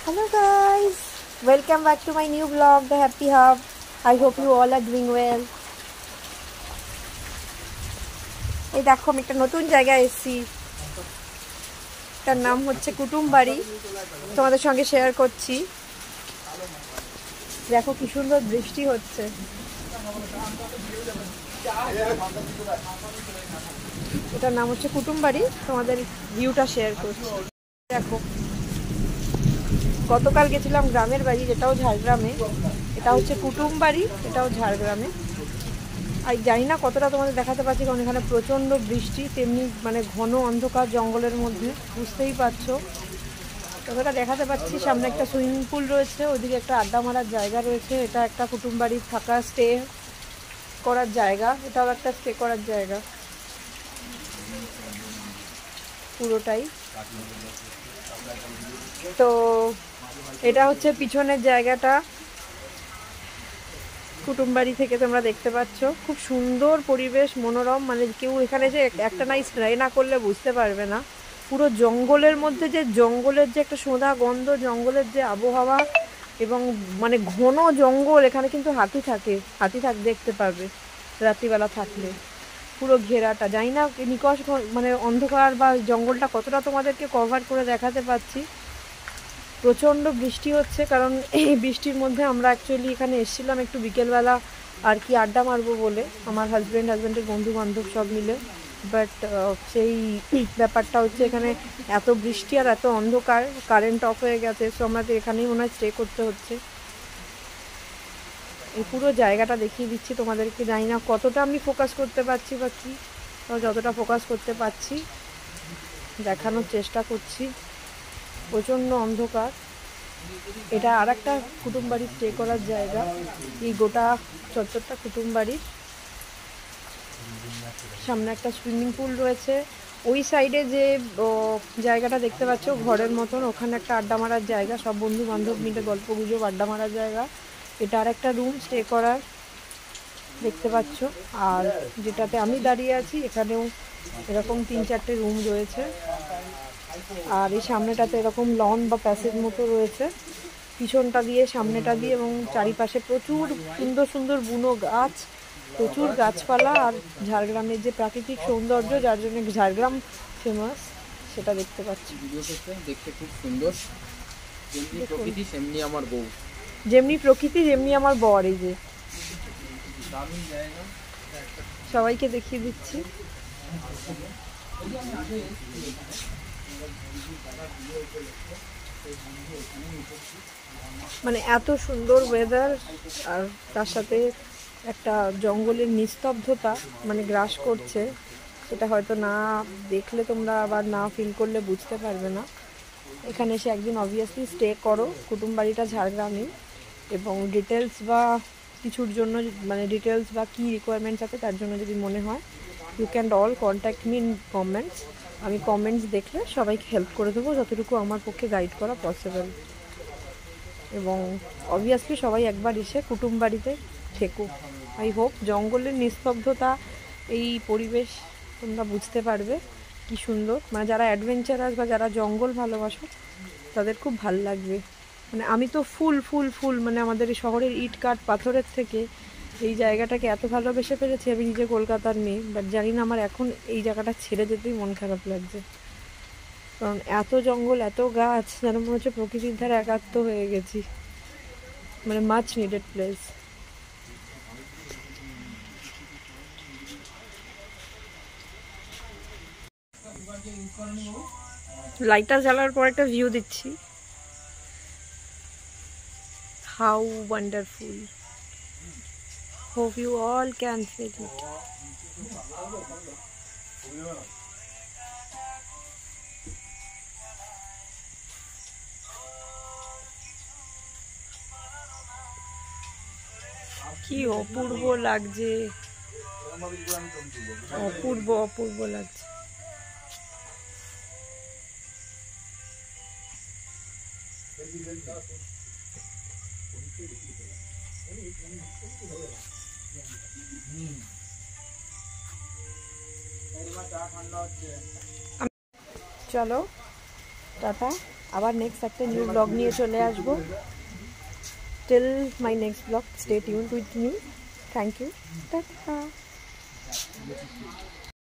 Hello guys, welcome back to my new vlog, The Happy Hub. I hope you all are doing well. এই দেখো আমি একটা নতুন জায়গায় এসেছি, তার নাম হচ্ছে কুটুমবাড়ি। তোমাদের সঙ্গে শেয়ার করছি। দেখো কি সুন্দর বৃষ্টি হচ্ছে। এটার নাম হচ্ছে কুটুমবাড়ি, তোমাদের ভিউটা শেয়ার করছি। দেখো গতকাল গেছিলাম গ্রামের বাড়ি, যেটাও ঝাড়গ্রামে। এটা হচ্ছে কুটুমবাড়ি, এটাও ঝাড়গ্রামে। আর জানি না কতটা তোমাদের দেখাতে পারছি, কারণ এখানে প্রচণ্ড বৃষ্টি, তেমনি মানে ঘন অন্ধকার জঙ্গলের মধ্যে, বুঝতেই পারছো। কতটা দেখাতে পাচ্ছি। সামনে একটা সুইমিং পুল রয়েছে, ওইদিকে একটা আড্ডা মারার জায়গা রয়েছে। এটা একটা কুটুমবাড়ির থাকা স্টে করার জায়গা, এটাও একটা স্টে করার জায়গা পুরোটাই। তো এটা হচ্ছে পিছনের জায়গাটা কুটুমবাড়ি থেকে তোমরা দেখতে পাচ্ছ। খুব সুন্দর পরিবেশ, মনোরম। মানে কেউ এখানে যে একটা নাইট স্টে না করলে বুঝতে পারবে না। পুরো জঙ্গলের মধ্যে যে জঙ্গলের যে একটা সোঁদা গন্ধ, জঙ্গলের যে আবহাওয়া, এবং মানে ঘন জঙ্গল। এখানে কিন্তু হাতি থাকে দেখতে পারবে রাত্রিবেলা থাকলে। পুরো ঘেরাটা, জানি না নিকষ মানে অন্ধকার বা জঙ্গলটা কতটা তোমাদেরকে কভার করে দেখাতে পাচ্ছি। প্রচণ্ড বৃষ্টি হচ্ছে, কারণ এই বৃষ্টির মধ্যে আমরা অ্যাকচুয়ালি এখানে এসেছিলাম একটু বিকেলবেলা আর কি আড্ডা মারবো বলে, আমার হাজব্যান্ডের বন্ধু বান্ধব সব মিলে। বাট সেই ব্যাপারটা হচ্ছে এখানে এত বৃষ্টি আর এত অন্ধকার, কারেন্ট অফ হয়ে গেছে। সো আমাদের এখানেই মনে হয় স্টে করতে হচ্ছে। এই পুরো জায়গাটা দেখিয়ে দিচ্ছি তোমাদেরকে। জানি না কতটা আমি ফোকাস করতে পারছি বা কী, যতটা ফোকাস করতে পারছি দেখানোর চেষ্টা করছি। প্রচণ্ড অন্ধকার। এটা আর একটা কুটুমবাড়ি স্টে করার জায়গা। এই গোটা চত্বরটা কুটুমবাড়ির। সামনে একটা সুইমিং পুল রয়েছে। ওই সাইডে যে জায়গাটা দেখতে পাচ্ছ ঘরের মতন, ওখানে একটা আড্ডা মারার জায়গা, সব বন্ধু বান্ধব মিলে গল্প গুজব আড্ডা মারার জায়গা। এটা আর একটা রুম স্টে করার দেখতে পাচ্ছ। আর যেটাতে আমি দাঁড়িয়ে আছি এখানেও এরকম 3-4টে রুম রয়েছে। আর এই সামনেটাতে এরকম লন বা প্যাসেজ মতো রয়েছে, পিছনটা দিয়ে সামনেটা দিয়ে, এবং চারিপাশে প্রচুর সুন্দর সুন্দর বুনো গাছ, প্রচুর গাছপালা। আর ঝাড়গ্রামের যে প্রাকৃতিক সৌন্দর্য, যার জন্য ঝাড়গ্রাম ফেমাস, সেটা দেখতে পাচ্ছি। দেখতে খুব সুন্দর। যেমনি প্রকৃতি সেমনি আমার বউ, যেমনি প্রকৃতি যেমনি আমার বর। এই যে সবাইকে দেখিয়ে দিচ্ছি। মানে এত সুন্দর ওয়েদার, আর তার সাথে একটা জঙ্গলের নিস্তব্ধতা মানে গ্রাস করছে। সেটা হয়তো না দেখলে তোমরা আবার না ফিল করলে বুঝতে পারবে না। এখানে এসে একদিন অবভিয়াসলি স্টে করো। কুটুমবাড়িটা ঝাড়গ্রামে। এবং ডিটেলস বা কিছুর জন্য, মানে ডিটেলস বা কী রিকোয়ারমেন্টস আছে তার জন্য যদি মনে হয়, you can all contact me in comments. আমি কমেন্টস দেখলে সবাইকে হেল্প করে দেবো যতটুকু আমার পক্ষে গাইড করা পসিবল। এবং অবভিয়াসলি সবাই একবার এসে কুটুমবাড়িতে থেকো। আই হোপ জঙ্গলের নিস্তব্ধতা, এই পরিবেশ তোমরা বুঝতে পারবে কি সুন্দর। মানে যারা অ্যাডভেঞ্চারাস বা যারা জঙ্গল ভালোবাসো তাদের খুব ভাল লাগবে। মানে আমি তো ফুল মানে আমাদের এই শহরের ইট কাঠ পাথরের থেকে এই জায়গাটাকে এত ভালোবেসে ফেলেছি। আমি নিজে কলকাতার মেয়ে, বাট জানি না আমার এখন এই জায়গাটা ছেড়ে যেতেই মন খারাপ লাগছে। কারণ এত জঙ্গল, এত গাছ, যেন মনে হচ্ছে প্রকৃতির ধারে একাত্ম হয়ে গেছি। মানে মাচ নিডেড প্লেস। লাইটার জ্বালার পর একটা ভিউ দিচ্ছি। How wonderful. Hope you all can feel it. কি অপূর্ব লাগছে, অপূর্ব লাগছে। চলো টাটা। আবার নেক্সট একটা নিউ ব্লগ নিয়ে চলে আসবো। Till my next blog, stay tuned with me. Thank you, tata.